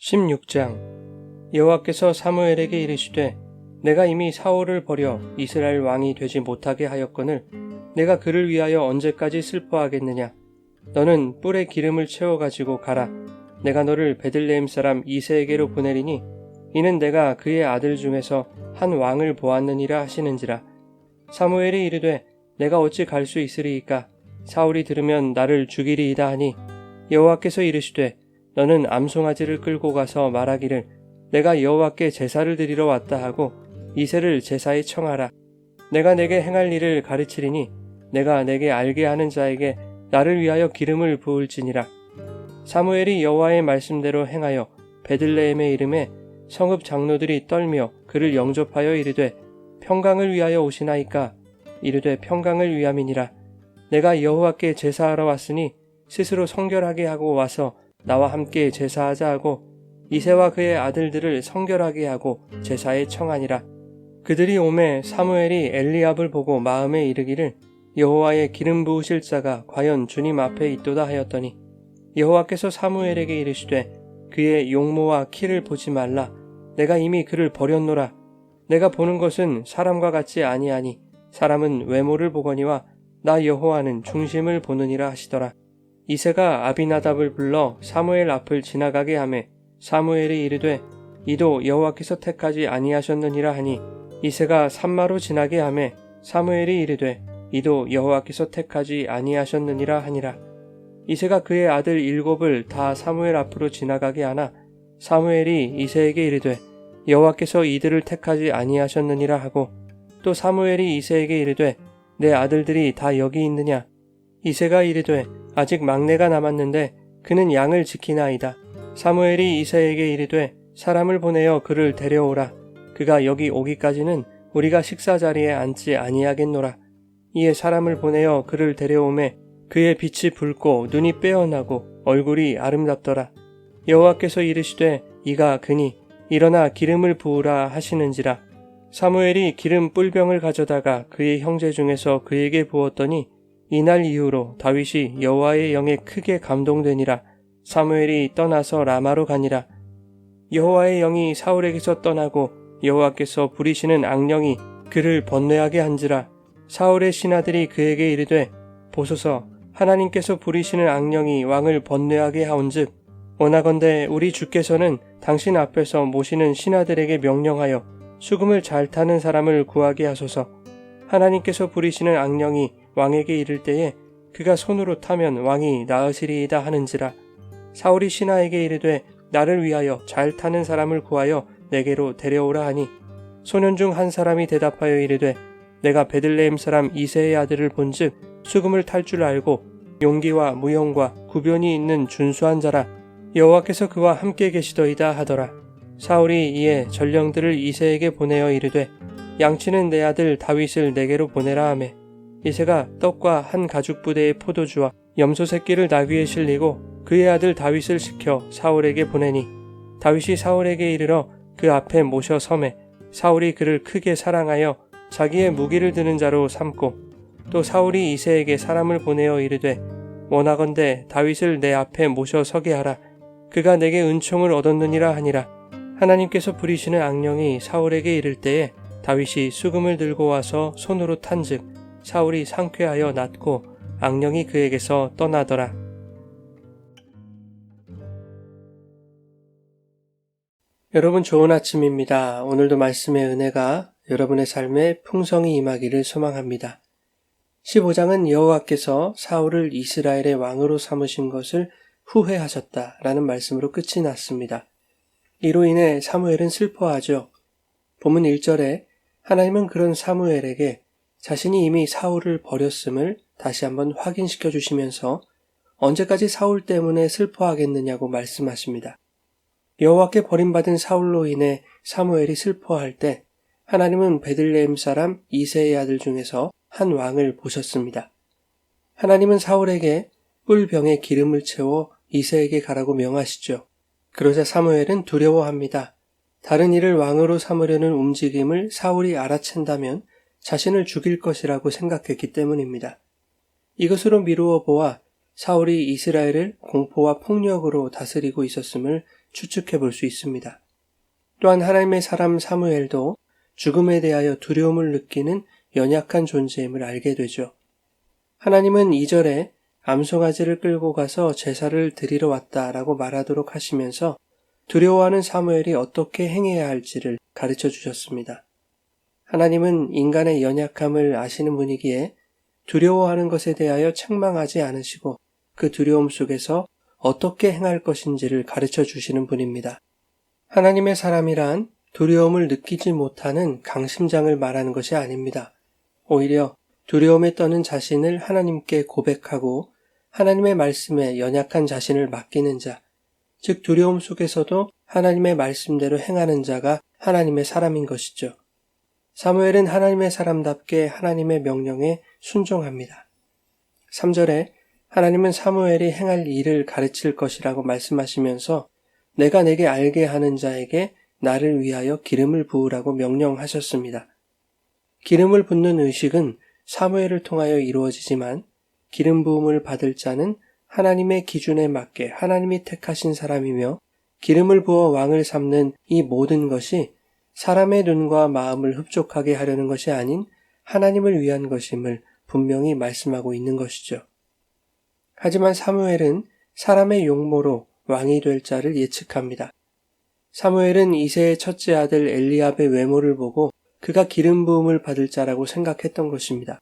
16장. 여호와께서 사무엘에게 이르시되 내가 이미 사울을 버려 이스라엘 왕이 되지 못하게 하였거늘 내가 그를 위하여 언제까지 슬퍼하겠느냐. 너는 뿔에 기름을 채워 가지고 가라. 내가 너를 베들레헴 사람 이새에게로 보내리니 이는 내가 그의 아들 중에서 한 왕을 보았느니라 하시는지라. 사무엘이 이르되 내가 어찌 갈 수 있으리이까. 사울이 들으면 나를 죽이리이다 하니 여호와께서 이르시되 너는 암송아지를 끌고 가서 말하기를 내가 여호와께 제사를 드리러 왔다 하고 이새를 제사에 청하라. 내가 내게 행할 일을 가르치리니 내가 내게 알게 하는 자에게 나를 위하여 기름을 부을지니라. 사무엘이 여호와의 말씀대로 행하여 베들레헴의 이름에 성읍 장로들이 떨며 그를 영접하여 이르되 평강을 위하여 오시나이까. 이르되 평강을 위함이니라. 내가 여호와께 제사하러 왔으니 스스로 성결하게 하고 와서 나와 함께 제사하자 하고 이새와 그의 아들들을 성결하게 하고 제사에 청하니라. 그들이 오매 사무엘이 엘리압을 보고 마음에 이르기를 여호와의 기름 부으실 자가 과연 주님 앞에 있도다 하였더니 여호와께서 사무엘에게 이르시되 그의 용모와 키를 보지 말라. 내가 이미 그를 버렸노라. 내가 보는 것은 사람과 같지 아니하니 사람은 외모를 보거니와 나 여호와는 중심을 보느니라 하시더라. 이새가 아비나답을 불러 사무엘 앞을 지나가게 하매 사무엘이 이르되 이도 여호와께서 택하지 아니하셨느니라 하니 이새가 산마로 지나게 하매 사무엘이 이르되 이도 여호와께서 택하지 아니하셨느니라 하니라. 이새가 그의 아들 7을 다 사무엘 앞으로 지나가게 하나 사무엘이 이새에게 이르되 여호와께서 이들을 택하지 아니하셨느니라 하고 또 사무엘이 이새에게 이르되 내 아들들이 다 여기 있느냐. 이새가 이르되 아직 막내가 남았는데 그는 양을 지키나이다. 사무엘이 이새에게 이르되 사람을 보내어 그를 데려오라. 그가 여기 오기까지는 우리가 식사 자리에 앉지 아니하겠노라. 이에 사람을 보내어 그를 데려오매 그의 빛이 붉고 눈이 빼어나고 얼굴이 아름답더라. 여호와께서 이르시되 이가 그니 일어나 기름을 부으라 하시는지라. 사무엘이 기름 뿔병을 가져다가 그의 형제 중에서 그에게 부었더니 이날 이후로 다윗이 여호와의 영에 크게 감동되니라. 사무엘이 떠나서 라마로 가니라. 여호와의 영이 사울에게서 떠나고 여호와께서 부리시는 악령이 그를 번뇌하게 한지라. 사울의 신하들이 그에게 이르되 보소서 하나님께서 부리시는 악령이 왕을 번뇌하게 하온즉 원하건대 우리 주께서는 당신 앞에서 모시는 신하들에게 명령하여 수금을 잘 타는 사람을 구하게 하소서. 하나님께서 부리시는 악령이 왕에게 이를 때에 그가 손으로 타면 왕이 나으시리이다 하는지라. 사울이 신하에게 이르되 나를 위하여 잘 타는 사람을 구하여 내게로 데려오라 하니 소년 중 한 사람이 대답하여 이르되 내가 베들레헴 사람 이새의 아들을 본즉 수금을 탈 줄 알고 용기와 무용과 구변이 있는 준수한 자라. 여호와께서 그와 함께 계시더이다 하더라. 사울이 이에 전령들을 이새에게 보내어 이르되 양치는 내 아들 다윗을 내게로 보내라 하매 이새가 떡과 한 가죽 부대의 포도주와 염소 새끼를 나귀에 실리고 그의 아들 다윗을 시켜 사울에게 보내니 다윗이 사울에게 이르러 그 앞에 모셔 섬에 사울이 그를 크게 사랑하여 자기의 무기를 드는 자로 삼고 또 사울이 이새에게 사람을 보내어 이르되 원하건대 다윗을 내 앞에 모셔 서게 하라. 그가 내게 은총을 얻었느니라 하니라. 하나님께서 부리시는 악령이 사울에게 이를 때에 다윗이 수금을 들고 와서 손으로 탄즉 사울이 상쾌하여 낫고 악령이 그에게서 떠나더라. 여러분 좋은 아침입니다. 오늘도 말씀의 은혜가 여러분의 삶에 풍성히 임하기를 소망합니다. 15장은 여호와께서 사울을 이스라엘의 왕으로 삼으신 것을 후회하셨다라는 말씀으로 끝이 났습니다. 이로 인해 사무엘은 슬퍼하죠. 본문 1절에 하나님은 그런 사무엘에게 자신이 이미 사울을 버렸음을 다시 한번 확인시켜 주시면서 언제까지 사울 때문에 슬퍼하겠느냐고 말씀하십니다. 여호와께 버림받은 사울로 인해 사무엘이 슬퍼할 때 하나님은 베들레헴 사람 이새의 아들 중에서 한 왕을 보셨습니다. 하나님은 사울에게 뿔병에 기름을 채워 이새에게 가라고 명하시죠. 그러자 사무엘은 두려워합니다. 다른 이를 왕으로 삼으려는 움직임을 사울이 알아챈다면 자신을 죽일 것이라고 생각했기 때문입니다. 이것으로 미루어 보아 사울이 이스라엘을 공포와 폭력으로 다스리고 있었음을 추측해 볼 수 있습니다. 또한 하나님의 사람 사무엘도 죽음에 대하여 두려움을 느끼는 연약한 존재임을 알게 되죠. 하나님은 2절에 암송아지를 끌고 가서 제사를 드리러 왔다라고 말하도록 하시면서 두려워하는 사무엘이 어떻게 행해야 할지를 가르쳐 주셨습니다. 하나님은 인간의 연약함을 아시는 분이기에 두려워하는 것에 대하여 책망하지 않으시고 그 두려움 속에서 어떻게 행할 것인지를 가르쳐 주시는 분입니다. 하나님의 사람이란 두려움을 느끼지 못하는 강심장을 말하는 것이 아닙니다. 오히려 두려움에 떠는 자신을 하나님께 고백하고 하나님의 말씀에 연약한 자신을 맡기는 자, 즉 두려움 속에서도 하나님의 말씀대로 행하는 자가 하나님의 사람인 것이죠. 사무엘은 하나님의 사람답게 하나님의 명령에 순종합니다. 3절에 하나님은 사무엘이 행할 일을 가르칠 것이라고 말씀하시면서 내가 내게 알게 하는 자에게 나를 위하여 기름을 부으라고 명령하셨습니다. 기름을 붓는 의식은 사무엘을 통하여 이루어지지만 기름 부음을 받을 자는 하나님의 기준에 맞게 하나님이 택하신 사람이며 기름을 부어 왕을 삼는 이 모든 것이 사람의 눈과 마음을 흡족하게 하려는 것이 아닌 하나님을 위한 것임을 분명히 말씀하고 있는 것이죠. 하지만 사무엘은 사람의 용모로 왕이 될 자를 예측합니다. 사무엘은 이새의 첫째 아들 엘리압의 외모를 보고 그가 기름 부음을 받을 자라고 생각했던 것입니다.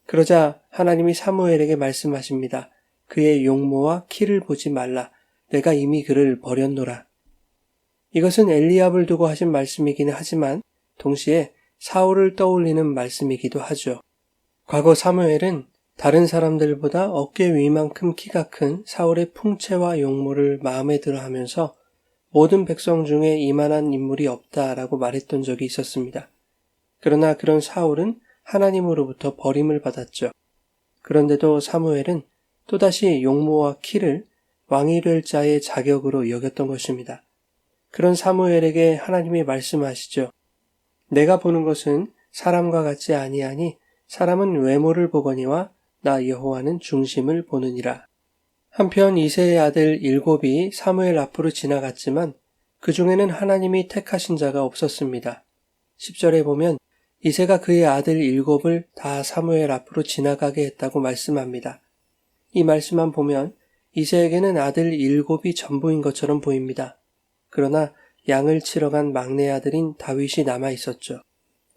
그러자 하나님이 사무엘에게 말씀하십니다. 그의 용모와 키를 보지 말라. 내가 이미 그를 버렸노라. 이것은 엘리압을 두고 하신 말씀이기는 하지만 동시에 사울을 떠올리는 말씀이기도 하죠. 과거 사무엘은 다른 사람들보다 어깨 위만큼 키가 큰 사울의 풍채와 용모를 마음에 들어하면서 모든 백성 중에 이만한 인물이 없다라고 말했던 적이 있었습니다. 그러나 그런 사울은 하나님으로부터 버림을 받았죠. 그런데도 사무엘은 또다시 용모와 키를 왕이 될 자의 자격으로 여겼던 것입니다. 그런 사무엘에게 하나님이 말씀하시죠. 내가 보는 것은 사람과 같지 아니하니 사람은 외모를 보거니와 나 여호와는 중심을 보느니라. 한편 이새의 아들 7이 사무엘 앞으로 지나갔지만 그 중에는 하나님이 택하신 자가 없었습니다. 10절에 보면 이새가 그의 아들 7을 다 사무엘 앞으로 지나가게 했다고 말씀합니다. 이 말씀만 보면 이새에게는 아들 7이 전부인 것처럼 보입니다. 그러나 양을 치러 간 막내 아들인 다윗이 남아 있었죠.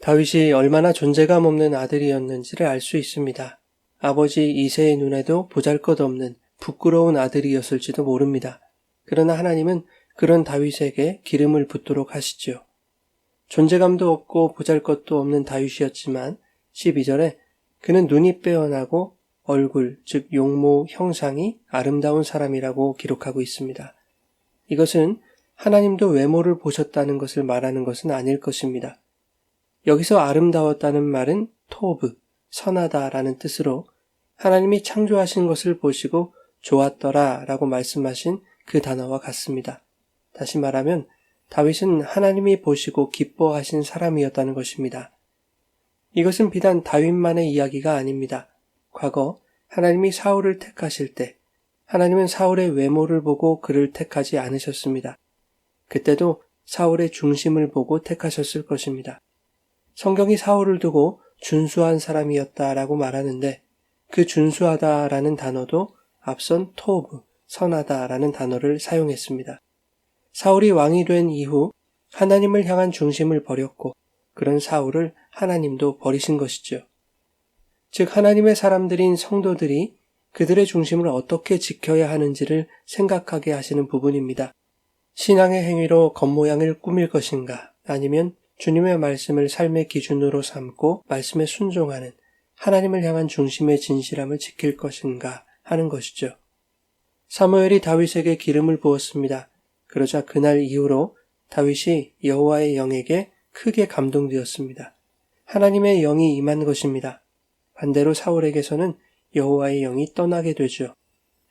다윗이 얼마나 존재감 없는 아들이었는지를 알 수 있습니다. 아버지 이새의 눈에도 보잘것없는 부끄러운 아들이었을지도 모릅니다. 그러나 하나님은 그런 다윗에게 기름을 붓도록 하시죠. 존재감도 없고 보잘것도 없는 다윗이었지만 12절에 그는 눈이 빼어나고 얼굴, 즉 용모 형상이 아름다운 사람이라고 기록하고 있습니다. 이것은 하나님도 외모를 보셨다는 것을 말하는 것은 아닐 것입니다. 여기서 아름다웠다는 말은 토브, 선하다라는 뜻으로 하나님이 창조하신 것을 보시고 좋았더라 라고 말씀하신 그 단어와 같습니다. 다시 말하면 다윗은 하나님이 보시고 기뻐하신 사람이었다는 것입니다. 이것은 비단 다윗만의 이야기가 아닙니다. 과거 하나님이 사울을 택하실 때 하나님은 사울의 외모를 보고 그를 택하지 않으셨습니다. 그때도 사울의 중심을 보고 택하셨을 것입니다. 성경이 사울을 두고 준수한 사람이었다라고 말하는데 그 준수하다라는 단어도 앞선 토브, 선하다라는 단어를 사용했습니다. 사울이 왕이 된 이후 하나님을 향한 중심을 버렸고 그런 사울을 하나님도 버리신 것이죠. 즉 하나님의 사람들인 성도들이 그들의 중심을 어떻게 지켜야 하는지를 생각하게 하시는 부분입니다. 신앙의 행위로 겉모양을 꾸밀 것인가 아니면 주님의 말씀을 삶의 기준으로 삼고 말씀에 순종하는 하나님을 향한 중심의 진실함을 지킬 것인가 하는 것이죠. 사무엘이 다윗에게 기름을 부었습니다. 그러자 그날 이후로 다윗이 여호와의 영에게 크게 감동되었습니다. 하나님의 영이 임한 것입니다. 반대로 사울에게서는 여호와의 영이 떠나게 되죠.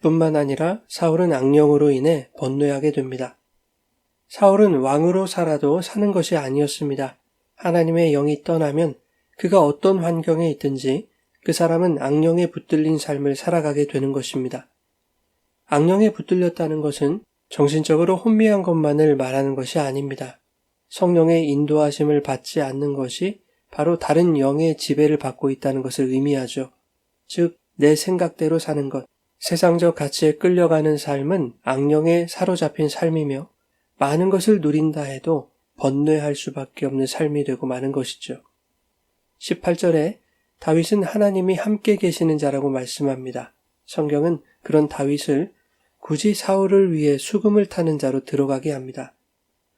뿐만 아니라 사울은 악령으로 인해 번뇌하게 됩니다. 사울은 왕으로 살아도 사는 것이 아니었습니다. 하나님의 영이 떠나면 그가 어떤 환경에 있든지 그 사람은 악령에 붙들린 삶을 살아가게 되는 것입니다. 악령에 붙들렸다는 것은 정신적으로 혼미한 것만을 말하는 것이 아닙니다. 성령의 인도하심을 받지 않는 것이 바로 다른 영의 지배를 받고 있다는 것을 의미하죠. 즉, 내 생각대로 사는 것, 세상적 가치에 끌려가는 삶은 악령에 사로잡힌 삶이며 많은 것을 누린다 해도 번뇌할 수밖에 없는 삶이 되고 마는 것이죠. 18절에 다윗은 하나님이 함께 계시는 자라고 말씀합니다. 성경은 그런 다윗을 굳이 사울을 위해 수금을 타는 자로 들어가게 합니다.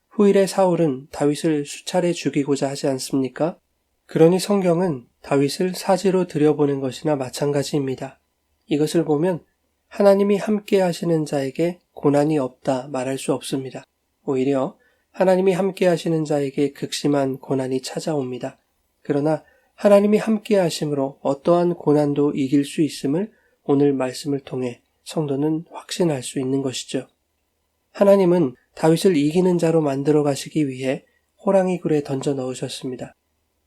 후일의 사울은 다윗을 수차례 죽이고자 하지 않습니까? 그러니 성경은 다윗을 사지로 들여보낸 것이나 마찬가지입니다. 이것을 보면 하나님이 함께 하시는 자에게 고난이 없다 말할 수 없습니다. 오히려 하나님이 함께 하시는 자에게 극심한 고난이 찾아옵니다. 그러나 하나님이 함께 하심으로 어떠한 고난도 이길 수 있음을 오늘 말씀을 통해 성도는 확신할 수 있는 것이죠. 하나님은 다윗을 이기는 자로 만들어 가시기 위해 호랑이 굴에 던져 넣으셨습니다.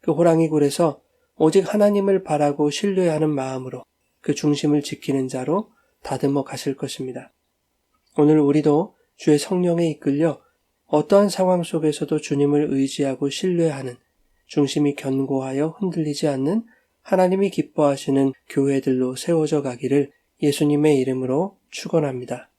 그 호랑이 굴에서 오직 하나님을 바라고 신뢰하는 마음으로 그 중심을 지키는 자로 다듬어 가실 것입니다. 오늘 우리도 주의 성령에 이끌려 어떠한 상황 속에서도 주님을 의지하고 신뢰하는, 중심이 견고하여 흔들리지 않는 하나님이 기뻐하시는 교회들로 세워져 가기를 예수님의 이름으로 축원합니다.